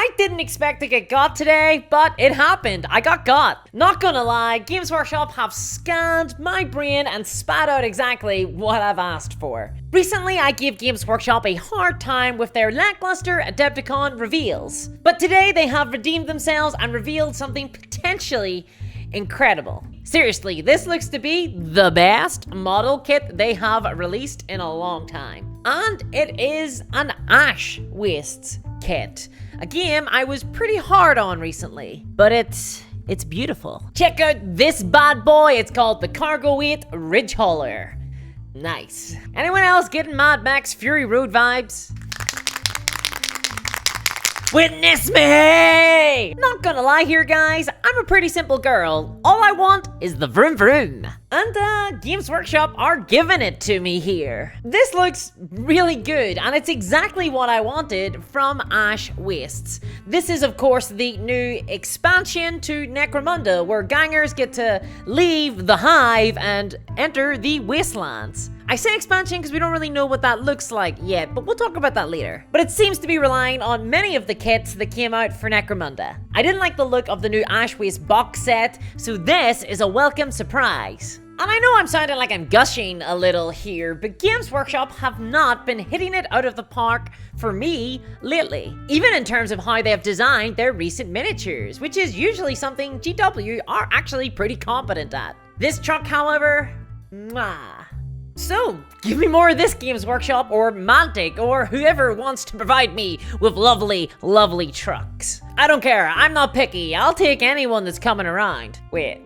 I didn't expect to get got today, but it happened. I got got. Not gonna lie, Games Workshop have scanned my brain and spat out exactly what I've asked for. Recently, I gave Games Workshop a hard time with their lackluster Adepticon reveals. But today, they have redeemed themselves and revealed something potentially incredible. Seriously, this looks to be the best model kit they have released in a long time. And it is an Ash Wastes kit. A game I was pretty hard on recently, but it's beautiful. Check out this bad boy. It's called the Cargo 8 Ridge Hauler. Nice. Anyone else getting Mad Max Fury Road vibes? Witness me! Not gonna lie here, guys, I'm a pretty simple girl. All I want is the vroom vroom. And Games Workshop are giving it to me here. This looks really good, and it's exactly what I wanted from Ash Wastes. This is, of course, the new expansion to Necromunda, where gangers get to leave the Hive and enter the Wastelands. I say expansion because we don't really know what that looks like yet, but we'll talk about that later. But it seems to be relying on many of the kits that came out for Necromunda. I didn't like the look of the new Ash Waste box set, so this is a welcome surprise. And I know I'm sounding like I'm gushing a little here, but Games Workshop have not been hitting it out of the park for me lately. Even in terms of how they have designed their recent miniatures, which is usually something GW are actually pretty competent at. This truck, however, mwah. So, give me more of this, Games Workshop, or Mantic, or whoever wants to provide me with lovely, lovely trucks. I don't care, I'm not picky, I'll take anyone that's coming around. Wait.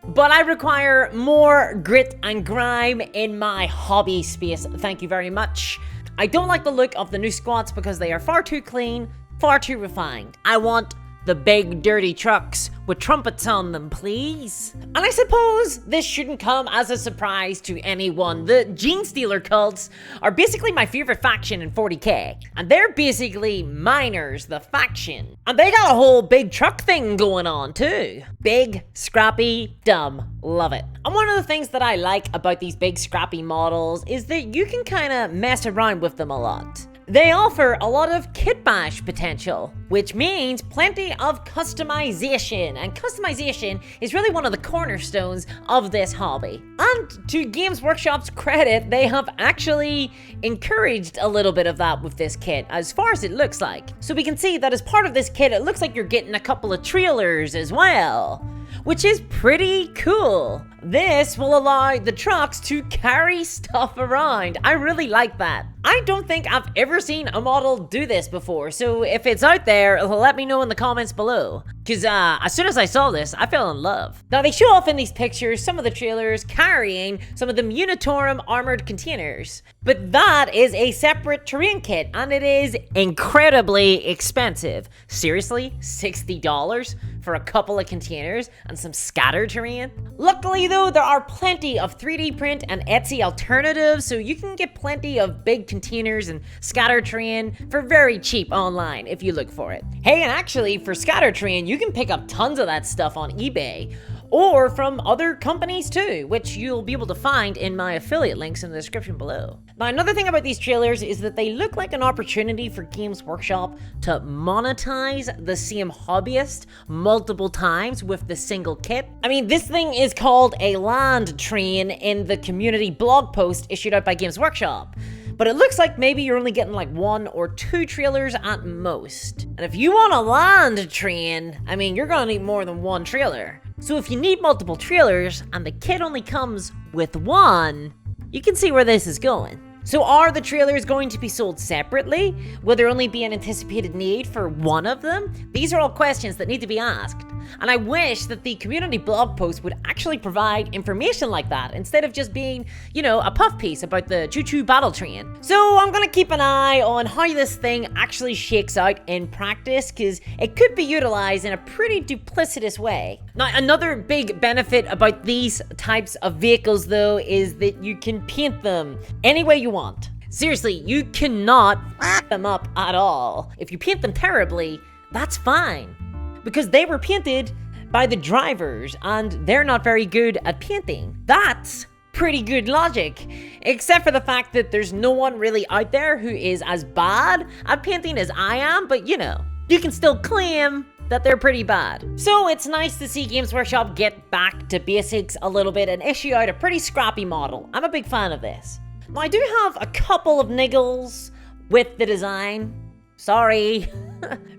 But I require more grit and grime in my hobby space, thank you very much. I don't like the look of the new squats because they are far too clean, far too refined. I want the big dirty trucks with trumpets on them, please. And I suppose this shouldn't come as a surprise to anyone. The Genestealer cults are basically my favorite faction in 40k. And they're basically miners, the faction. And they got a whole big truck thing going on too. Big, scrappy, dumb. Love it. And one of the things that I like about these big scrappy models is that you can kind of mess around with them a lot. They offer a lot of kit bash potential, which means plenty of customization, and customization is really one of the cornerstones of this hobby. And to Games Workshop's credit, they have actually encouraged a little bit of that with this kit, as far as it looks like. So we can see that as part of this kit, it looks like you're getting a couple of trailers as well, which is pretty cool. This will allow the trucks to carry stuff around. I really like that. I don't think I've ever seen a model do this before, so if it's out there, let me know in the comments below. Cause as soon as I saw this, I fell in love. Now they show off in these pictures some of the trailers carrying some of the Munitorum armored containers. But that is a separate terrain kit, and it is incredibly expensive. Seriously, $60 for a couple of containers and some scatter terrain? Luckily though, there are plenty of 3D print and Etsy alternatives, so you can get plenty of big containers and scatter terrain for very cheap online if you look for it. Hey, and actually for scatter terrain, you can pick up tons of that stuff on eBay, or from other companies too, which you'll be able to find in my affiliate links in the description below. Now, another thing about these trailers is that they look like an opportunity for Games Workshop to monetize the same hobbyist multiple times with the single kit. I mean, this thing is called a land train in the community blog post issued out by Games Workshop. But it looks like maybe you're only getting like 1 or 2 trailers at most. And if you want a land train, I mean, you're gonna need more than 1 trailer. So if you need multiple trailers and the kit only comes with 1, you can see where this is going. So are the trailers going to be sold separately? Will there only be an anticipated need for 1 of them? These are all questions that need to be asked. And I wish that the community blog post would actually provide information like that instead of just being, you know, a puff piece about the choo-choo battle train. So I'm gonna keep an eye on how this thing actually shakes out in practice, because it could be utilized in a pretty duplicitous way. Now, another big benefit about these types of vehicles though is that you can paint them any way you want. Seriously, you cannot f them up at all. If you paint them terribly, that's fine, because they were painted by the drivers and they're not very good at painting. That's pretty good logic, except for the fact that there's no one really out there who is as bad at painting as I am, but you know, you can still claim that they're pretty bad. So it's nice to see Games Workshop get back to basics a little bit and issue out a pretty scrappy model. I'm a big fan of this. Now, I do have a couple of niggles with the design. Sorry.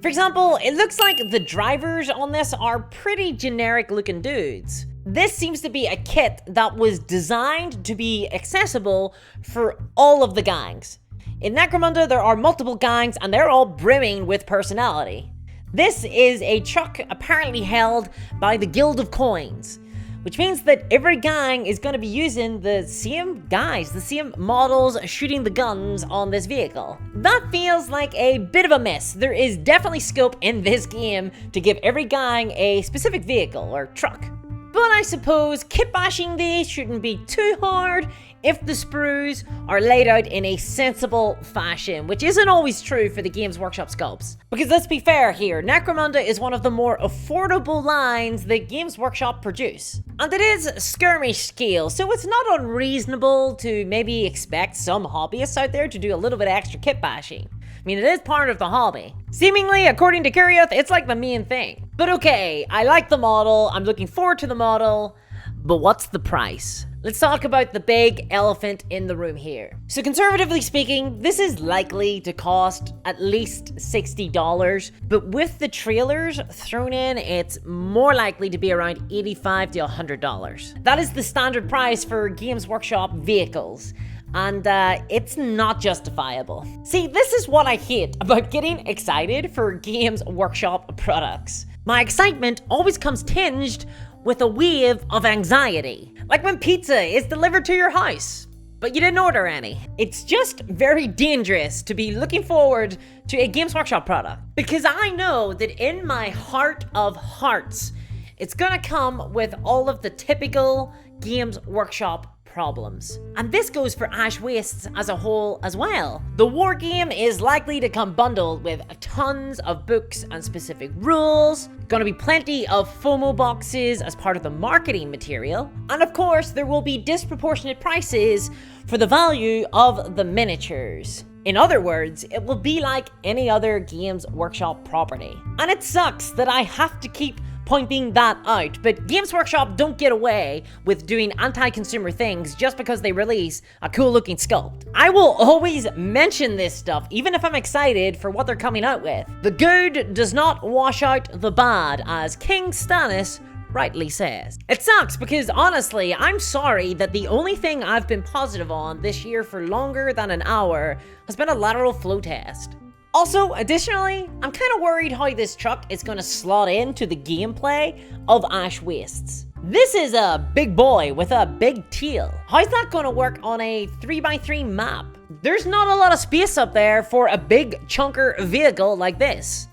For example, it looks like the drivers on this are pretty generic looking dudes. This seems to be a kit that was designed to be accessible for all of the gangs. In Necromunda, there are multiple gangs and they're all brimming with personality. This is a truck apparently held by the Guild of Coins, which means that every gang is going to be using the same guys, the same models shooting the guns on this vehicle. That feels like a bit of a miss. There is definitely scope in this game to give every gang a specific vehicle or truck. But I suppose kit bashing these shouldn't be too hard if the sprues are laid out in a sensible fashion, which isn't always true for the Games Workshop sculpts. Because let's be fair here, Necromunda is one of the more affordable lines that Games Workshop produce. And it is skirmish scale, so it's not unreasonable to maybe expect some hobbyists out there to do a little bit of extra kit bashing. I mean, it is part of the hobby. Seemingly, according to Kurioth, it's like the main thing. But okay, I like the model, I'm looking forward to the model, but what's the price? Let's talk about the big elephant in the room here. So conservatively speaking, this is likely to cost at least $60, but with the trailers thrown in, it's more likely to be around $85 to $100. That is the standard price for Games Workshop vehicles. And it's not justifiable. See, this is what I hate about getting excited for Games Workshop products. My excitement always comes tinged with a wave of anxiety. Like when pizza is delivered to your house, but you didn't order any. It's just very dangerous to be looking forward to a Games Workshop product, because I know that in my heart of hearts, it's gonna come with all of the typical Games Workshop problems. And this goes for Ash Wastes as a whole as well. The war game is likely to come bundled with tons of books and specific rules, gonna be plenty of FOMO boxes as part of the marketing material, and of course there will be disproportionate prices for the value of the miniatures. In other words, it will be like any other Games Workshop property. And it sucks that I have to keep pointing that out, but Games Workshop don't get away with doing anti-consumer things just because they release a cool looking sculpt. I will always mention this stuff even if I'm excited for what they're coming out with. The good does not wash out the bad, as King Stannis rightly says. It sucks because honestly, I'm sorry that the only thing I've been positive on this year for longer than an hour has been a lateral flow test. Also, additionally, I'm kind of worried how this truck is going to slot into the gameplay of Ash Wastes. This is a big boy with a big tail. How's that going to work on a 3x3 map? There's not a lot of space up there for a big chunker vehicle like this.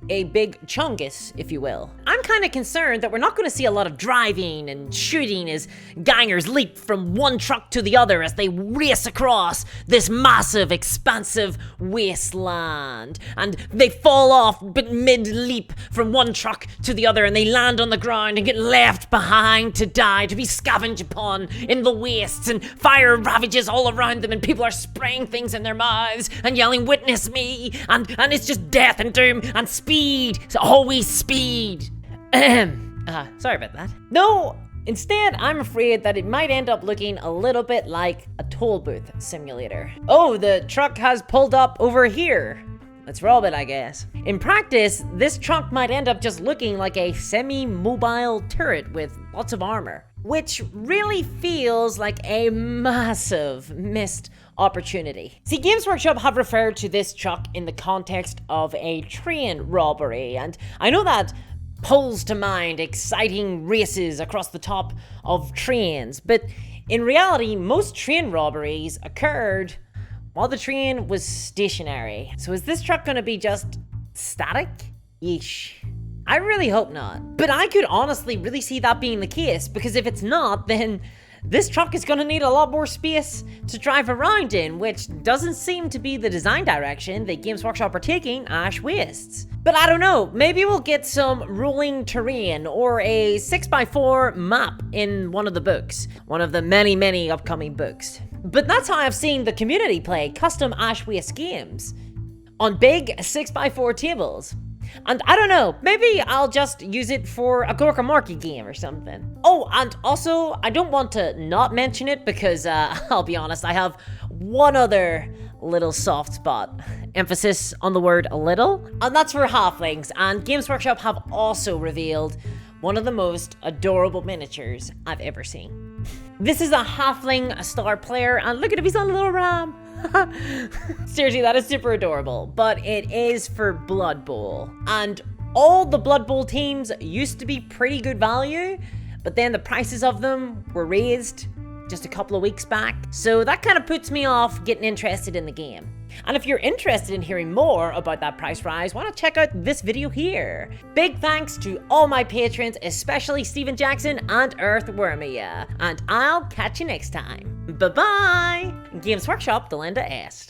A big chungus, if you will. I'm kind of concerned that we're not going to see a lot of driving and shooting as gangers leap from one truck to the other as they race across this massive, expansive wasteland. And they fall off but mid-leap from one truck to the other and they land on the ground and get left behind to die, to be scavenged upon in the wastes, and fire ravages all around them and people are spraying things in their mouths and yelling, "Witness me!" and it's just death and doom and speed. It's always speed. Sorry about that. No, instead, I'm afraid that it might end up looking a little bit like a toll booth simulator. Oh, the truck has pulled up over here. Let's rob it, I guess. In practice, this truck might end up just looking like a semi-mobile turret with lots of armor, which really feels like a massive missed opportunity. See, Games Workshop have referred to this truck in the context of a train robbery, and I know that pulls to mind exciting races across the top of trains, but in reality, most train robberies occurred while the train was stationary. So is this truck gonna be just static? Yeesh. I really hope not. But I could honestly really see that being the case, because if it's not, then this truck is gonna need a lot more space to drive around in, which doesn't seem to be the design direction that Games Workshop are taking Ash Wastes. But I don't know, maybe we'll get some rolling terrain or a 6x4 map in one of the books, one of the many upcoming books. But that's how I've seen the community play custom Ash Waste games, on big 6x4 tables. And I don't know, maybe I'll just use it for a Gorka Marky game or something. Oh, and also, I don't want to not mention it because, I'll be honest, I have one other little soft spot. Emphasis on the word a little. And that's for halflings, and Games Workshop have also revealed one of the most adorable miniatures I've ever seen. This is a halfling star player, and look at him, he's on a little ram. Seriously, that is super adorable, but it is for Blood Bowl. And all the Blood Bowl teams used to be pretty good value, but then the prices of them were raised just a couple of weeks back. So that kind of puts me off getting interested in the game. And if you're interested in hearing more about that price rise, why not check out this video here? Big thanks to all my patrons, especially Steven Jackson and Earthwormia. And I'll catch you next time. Bye-bye! Games Workshop, the Linda Est.